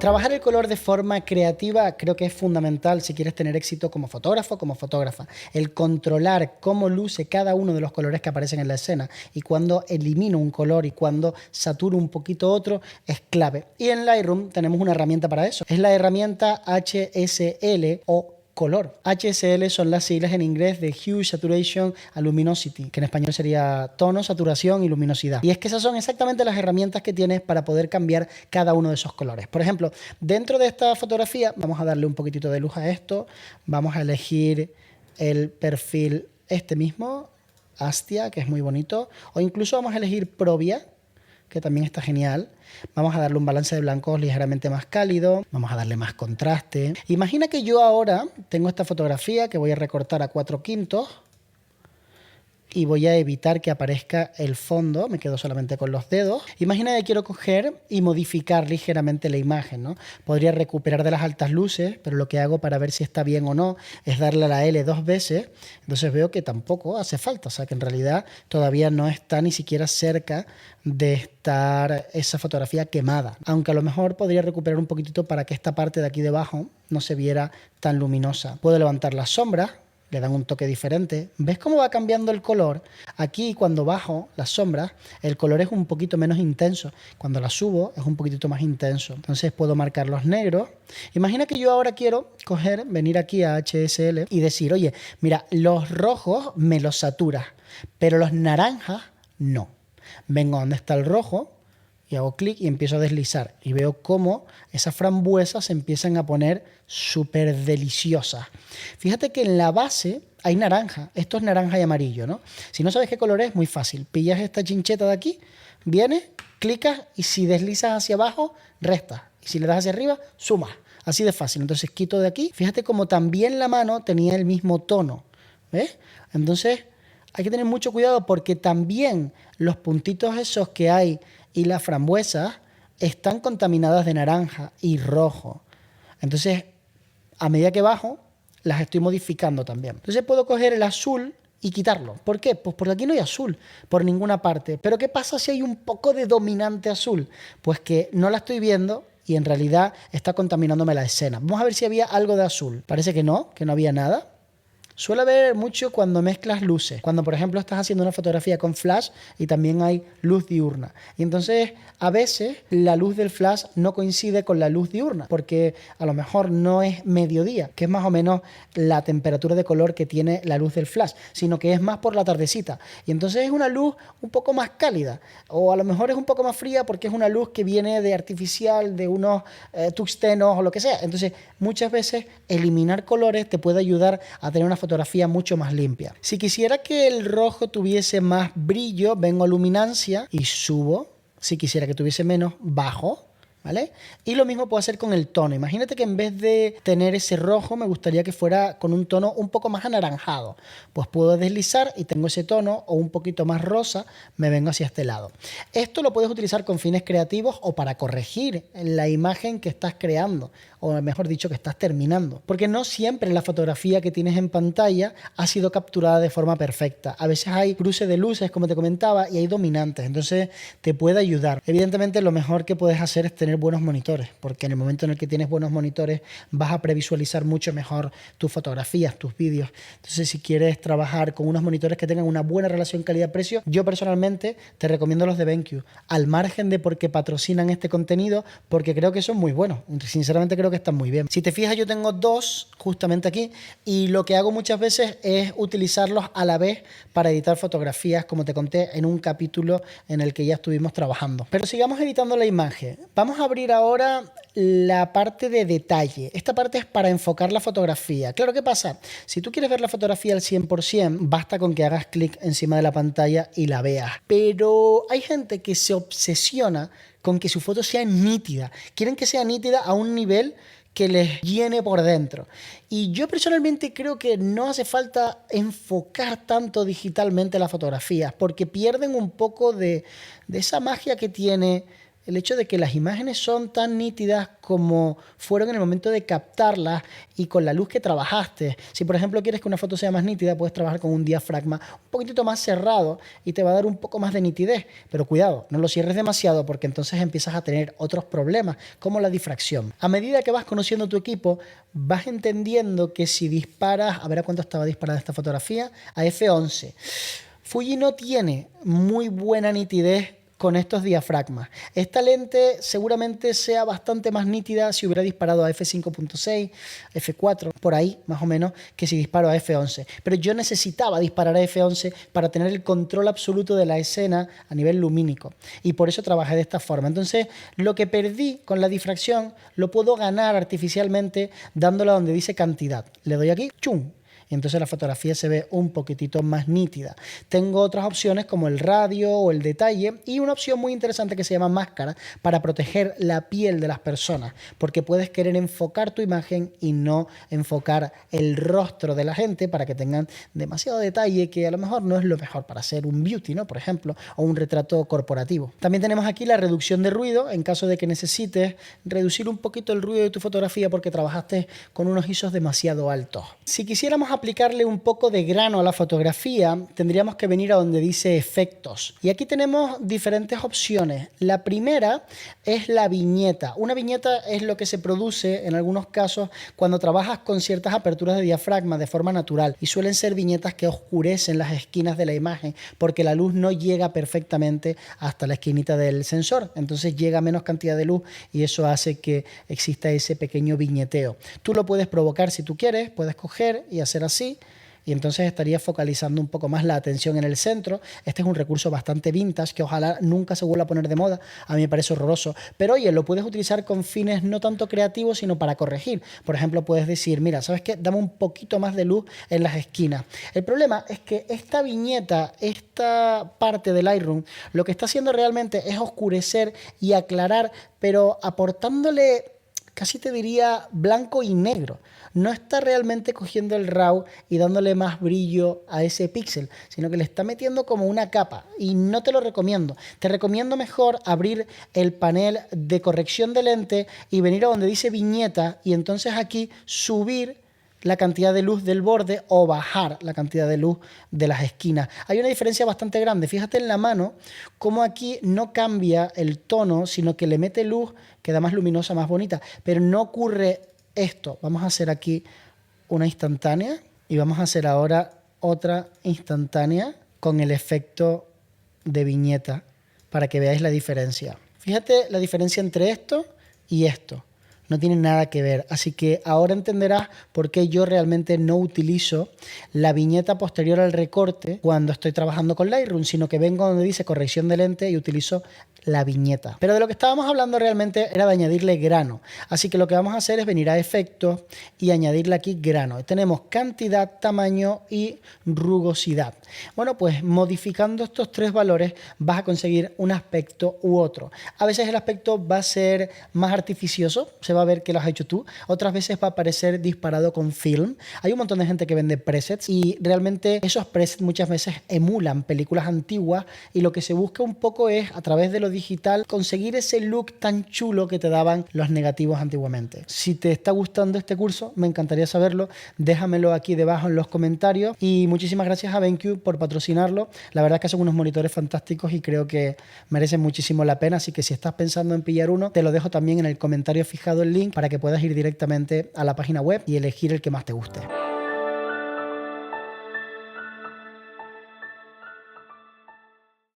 Trabajar el color de forma creativa creo que es fundamental si quieres tener éxito como fotógrafo, como fotógrafa. El controlar cómo luce cada uno de los colores que aparecen en la escena y cuando elimino un color y cuando saturo un poquito otro es clave. Y en Lightroom tenemos una herramienta para eso. Es la herramienta HSL o color. HSL son las siglas en inglés de Hue, Saturation and Luminosity, que en español sería tono, saturación y luminosidad. Y es que esas son exactamente las herramientas que tienes para poder cambiar cada uno de esos colores. Por ejemplo, dentro de esta fotografía vamos a darle un poquitito de luz a esto. Vamos a elegir el perfil este mismo, Astia, que es muy bonito. O incluso vamos a elegir Provia, que también está genial. Vamos a darle un balance de blancos ligeramente más cálido. Vamos a darle más contraste. Imagina que yo ahora tengo esta fotografía que voy a recortar a 4/5 y voy a evitar que aparezca el fondo. Me quedo solamente con los dedos. Imagina que quiero coger y modificar ligeramente la imagen, ¿no? Podría recuperar de las altas luces, pero lo que hago para ver si está bien o no es darle a la L 2 veces. Entonces veo que tampoco hace falta. O sea, que en realidad todavía no está ni siquiera cerca de estar esa fotografía quemada. Aunque a lo mejor podría recuperar un poquitito para que esta parte de aquí debajo no se viera tan luminosa. Puedo levantar las sombras. Le dan un toque diferente. ¿Ves cómo va cambiando el color? Aquí cuando bajo las sombras, el color es un poquito menos intenso. Cuando las subo es un poquitito más intenso. Entonces puedo marcar los negros. Imagina que yo ahora quiero coger, venir aquí a HSL y decir, oye, mira, los rojos me los saturas, pero los naranjas no. Vengo donde está el rojo y hago clic y empiezo a deslizar y veo cómo esas frambuesas se empiezan a poner súper deliciosas. Fíjate que en la base hay naranja. Esto es naranja y amarillo, ¿no? Si no sabes qué color es, muy fácil. Pillas esta chincheta de aquí, vienes, clicas y si deslizas hacia abajo, restas. Y si le das hacia arriba, sumas. Así de fácil. Entonces quito de aquí. Fíjate como también la mano tenía el mismo tono. ¿Ves? Entonces hay que tener mucho cuidado porque también los puntitos esos que hay y las frambuesas están contaminadas de naranja y rojo. Entonces, a medida que bajo, las estoy modificando también. Entonces puedo coger el azul y quitarlo. ¿Por qué? Pues porque aquí no hay azul por ninguna parte. Pero ¿qué pasa si hay un poco de dominante azul? Pues que no la estoy viendo y en realidad está contaminándome la escena. Vamos a ver si había algo de azul. Parece que no había nada. Suele haber mucho cuando mezclas luces. Cuando, por ejemplo, estás haciendo una fotografía con flash y también hay luz diurna. Y entonces, a veces, la luz del flash no coincide con la luz diurna, porque a lo mejor no es mediodía, que es más o menos la temperatura de color que tiene la luz del flash, sino que es más por la tardecita. Y entonces es una luz un poco más cálida. O a lo mejor es un poco más fría porque es una luz que viene de artificial, de unos tungstenos o lo que sea. Entonces, muchas veces, eliminar colores te puede ayudar a tener una fotografía mucho más limpia. Si quisiera que el rojo tuviese más brillo, vengo a luminancia y subo. Si quisiera que tuviese menos, bajo. ¿Vale? Y lo mismo puedo hacer con el tono. Imagínate que en vez de tener ese rojo, me gustaría que fuera con un tono un poco más anaranjado. Pues puedo deslizar y tengo ese tono, o un poquito más rosa, me vengo hacia este lado. Esto lo puedes utilizar con fines creativos o para corregir la imagen que estás creando, o mejor dicho, que estás terminando. Porque no siempre la fotografía que tienes en pantalla ha sido capturada de forma perfecta. A veces hay cruce de luces, como te comentaba, y hay dominantes. Entonces te puede ayudar. Evidentemente, lo mejor que puedes hacer es tener buenos monitores, porque en el momento en el que tienes buenos monitores vas a previsualizar mucho mejor tus fotografías, tus vídeos. Entonces, si quieres trabajar con unos monitores que tengan una buena relación calidad-precio, yo personalmente te recomiendo los de BenQ, al margen de porque patrocinan este contenido, porque creo que son muy buenos. Sinceramente creo que están muy bien. Si te fijas, yo tengo dos justamente aquí y lo que hago muchas veces es utilizarlos a la vez para editar fotografías, como te conté en un capítulo en el que ya estuvimos trabajando. Pero sigamos editando la imagen. Vamos a abrir ahora la parte de detalle. Esta parte es para enfocar la fotografía. Claro, ¿qué pasa? Si tú quieres ver la fotografía al 100%, basta con que hagas clic encima de la pantalla y la veas. Pero hay gente que se obsesiona con que su foto sea nítida. Quieren que sea nítida a un nivel que les llene por dentro. Y yo personalmente creo que no hace falta enfocar tanto digitalmente las fotografías, porque pierden un poco de esa magia que tiene el hecho de que las imágenes son tan nítidas como fueron en el momento de captarlas y con la luz que trabajaste. Si por ejemplo quieres que una foto sea más nítida, puedes trabajar con un diafragma un poquitito más cerrado y te va a dar un poco más de nitidez. Pero cuidado, no lo cierres demasiado porque entonces empiezas a tener otros problemas como la difracción. A medida que vas conociendo tu equipo, vas entendiendo que si disparas, a ver a cuánto estaba disparada esta fotografía, a f11. Fuji no tiene muy buena nitidez con estos diafragmas. Esta lente seguramente sea bastante más nítida si hubiera disparado a f5.6, f4, por ahí más o menos, que si disparo a f11. Pero yo necesitaba disparar a f11 para tener el control absoluto de la escena a nivel lumínico. Y por eso trabajé de esta forma. Entonces, lo que perdí con la difracción lo puedo ganar artificialmente dándole a donde dice cantidad. Le doy aquí, ¡chum! Y entonces la fotografía se ve un poquitito más nítida. Tengo otras opciones como el radio o el detalle y una opción muy interesante que se llama máscara para proteger la piel de las personas, porque puedes querer enfocar tu imagen y no enfocar el rostro de la gente para que tengan demasiado detalle que a lo mejor no es lo mejor para hacer un beauty, ¿no? Por ejemplo, o un retrato corporativo. También tenemos aquí la reducción de ruido en caso de que necesites reducir un poquito el ruido de tu fotografía porque trabajaste con unos ISOs demasiado altos. Si quisiéramos aplicarle un poco de grano a la fotografía, tendríamos que venir a donde dice efectos. Y aquí tenemos diferentes opciones. La primera es la viñeta. Una viñeta es lo que se produce en algunos casos cuando trabajas con ciertas aperturas de diafragma de forma natural y suelen ser viñetas que oscurecen las esquinas de la imagen porque la luz no llega perfectamente hasta la esquinita del sensor. Entonces llega menos cantidad de luz y eso hace que exista ese pequeño viñeteo. Tú lo puedes provocar si tú quieres, puedes coger y hacer así y entonces estaría focalizando un poco más la atención en el centro. Este es un recurso bastante vintage que ojalá nunca se vuelva a poner de moda. A mí me parece horroroso, pero oye, lo puedes utilizar con fines no tanto creativos sino para corregir. Por ejemplo, puedes decir, mira, ¿sabes qué? Dame un poquito más de luz en las esquinas. El problema es que esta viñeta, esta parte del Lightroom, lo que está haciendo realmente es oscurecer y aclarar, pero aportándole, casi te diría, blanco y negro. No está realmente cogiendo el RAW y dándole más brillo a ese píxel, sino que le está metiendo como una capa y no te lo recomiendo. Te recomiendo mejor abrir el panel de corrección de lente y venir a donde dice viñeta y entonces aquí subir la cantidad de luz del borde o bajar la cantidad de luz de las esquinas. Hay una diferencia bastante grande. Fíjate en la mano cómo aquí no cambia el tono, sino que le mete luz, queda más luminosa, más bonita, pero no ocurre esto. Vamos a hacer aquí una instantánea y vamos a hacer ahora otra instantánea con el efecto de viñeta para que veáis la diferencia. Fíjate la diferencia entre esto y esto. No tiene nada que ver, así que ahora entenderás por qué yo realmente no utilizo la viñeta posterior al recorte cuando estoy trabajando con Lightroom, sino que vengo donde dice corrección de lente y utilizo la viñeta. Pero de lo que estábamos hablando realmente era de añadirle grano, así que lo que vamos a hacer es venir a efectos y añadirle aquí grano. Tenemos cantidad, tamaño y rugosidad. Bueno, pues modificando estos tres valores vas a conseguir un aspecto u otro. A veces el aspecto va a ser más artificioso, se va a ver que lo has hecho tú. Otras veces va a parecer disparado con film. Hay un montón de gente que vende presets y realmente esos presets muchas veces emulan películas antiguas y lo que se busca un poco es, a través de lo digital, conseguir ese look tan chulo que te daban los negativos antiguamente. Si te está gustando este curso, me encantaría saberlo. Déjamelo aquí debajo en los comentarios y muchísimas gracias a BenQ por patrocinarlo. La verdad es que son unos monitores fantásticos y creo que merecen muchísimo la pena, así que si estás pensando en pillar uno, te lo dejo también en el comentario fijado el link para que puedas ir directamente a la página web y elegir el que más te guste.